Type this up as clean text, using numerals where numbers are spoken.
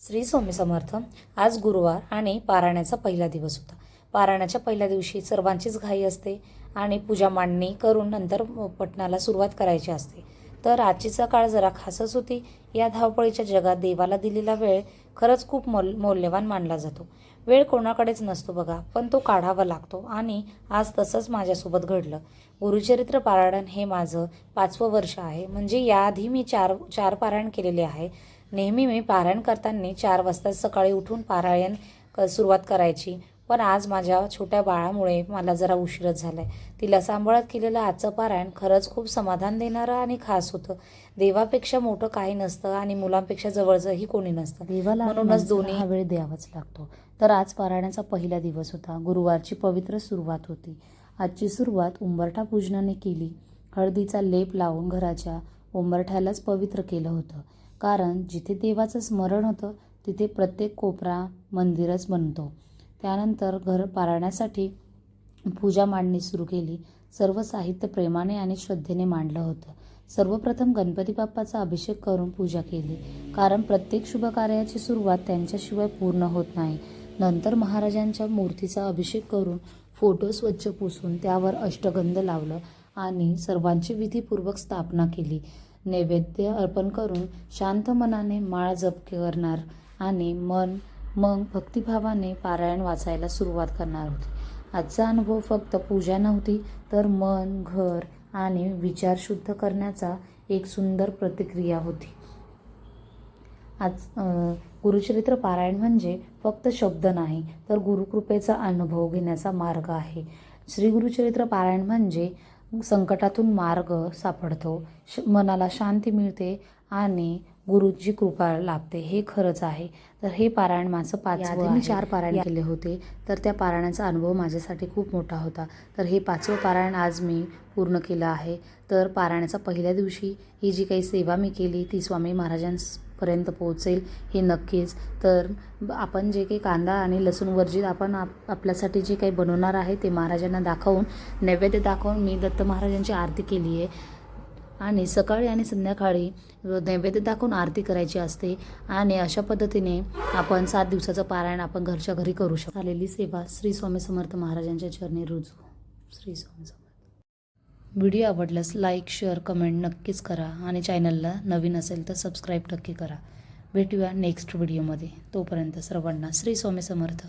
श्री स्वामी समर्थ। आज गुरुवार आणि पारायणाचा पहिला दिवस होता। पारायणाच्या पहिल्या दिवशी सर्वांचीच घाई असते आणि पूजा मांडणी करून नंतर पठणाला सुरुवात करायची असते। तर आजचा काळ जरा खासच होती। या धावपळीच्या जगात देवाला दिलेला वेळ खरंच खूप मौल्यवान मानला जातो। वेळ कोणाकडेच नसतो बघा, पण तो काढावा लागतो आणि आज तसंच माझ्यासोबत घडलं। गुरुचरित्र पारायण हे माझं 5वं वर्ष आहे। म्हणजे याआधी मी चार पारायण केलेले आहे। नेहमी मी पारायण करताना 4 वाजता सकाळी उठून पारायण सुरुवात करायची, पण आज माझ्या छोट्या बाळामुळे मला जरा उशीरच झालाय। तिला सांभाळत केलेलं आजचं पारायण खरंच खूप समाधान देणारं आणि खास होतं। देवापेक्षा मोठं काही नसतं आणि मुलांपेक्षा जवळचंही कोणी नसतं। देवाला म्हणूनच दोन्ही हा वेळ द्यावाच लागतो। तर आज पारायणाचा पहिला दिवस होता। गुरुवारची पवित्र सुरुवात होती। आजची सुरुवात उंबरठा पूजनाने केली। हळदीचा लेप लावून घराच्या उंबरठ्यालाच पवित्र केलं होतं, कारण जिथे देवाचं स्मरण होतं तिथे प्रत्येक कोपरा मंदिरच बनतो। त्यानंतर घर पारायणासाठी पूजा मांडणी सुरू केली। सर्व साहित्य प्रेमाने आणि श्रद्धेने मांडलं होतं। सर्वप्रथम गणपती बाप्पाचा अभिषेक करून पूजा केली, कारण प्रत्येक शुभ कार्याची सुरुवात त्यांच्याशिवाय पूर्ण होत नाही। नंतर महाराजांच्या मूर्तीचा अभिषेक करून फोटो स्वच्छ पुसून त्यावर अष्टगंध लावलं आणि सर्वांची विधीपूर्वक स्थापना केली। नैवेद्य अर्पण करून शांत मनाने माळ जप करणार आणि मग भक्तिभावाने पारायण वाचायला सुरुवात करणार होते। आजचा अनुभव फक्त पूजा नव्हती, तर मन, घर आणि विचार शुद्ध करण्याचा एक सुंदर प्रतिक्रिया होती। आज गुरुचरित्र पारायण म्हणजे फक्त शब्द नाही, तर गुरुकृपेचा अनुभव घेण्याचा मार्ग आहे। श्री गुरुचरित्र पारायण म्हणजे संकटातून मार्ग सापडतो, मनाला शांती मिळते आणि गुरुची कृपा लाभते, हे खरंच आहे। तर हे पारायण माझं 5वं आहे। मी 4 पारायण केले होते, तर त्या पारायणाचा अनुभव माझ्यासाठी खूप मोठा होता। तर हे 5वं पारायण आज मी पूर्ण केलं आहे। तर पारायणाच्या पहिल्या दिवशी ही जी काही सेवा मी केली ती स्वामी महाराजांपर्यंत पोहोचेल हे नक्कीच। तर आपण जे काही कांदा आणि लसूण वर्जित आपण आपल्यासाठी जे काही बनवणार आहे ते महाराजांना दाखवून, नैवेद्य दाखवून मी दत्त महाराजांची आरती केली आहे आणि सकाळी आणि संध्याकाळी नैवेद्य दाखवून आरती करायची असते। आणि अशा पद्धतीने आपण 7 दिवसाचं पारायण आपण घरच्या घरी करू शकतो। आलेली सेवा श्री स्वामी समर्थ महाराजांच्या चरणी रुजू। श्री स्वामी समर्थ। व्हिडिओ आवडल्यास लाईक, शेअर, कमेंट नक्कीच करा आणि चॅनलला नवीन असेल तर सबस्क्राईब नक्की करा। भेटूया नेक्स्ट व्हिडिओमध्ये। तोपर्यंत सर्वांना श्री स्वामी समर्थ।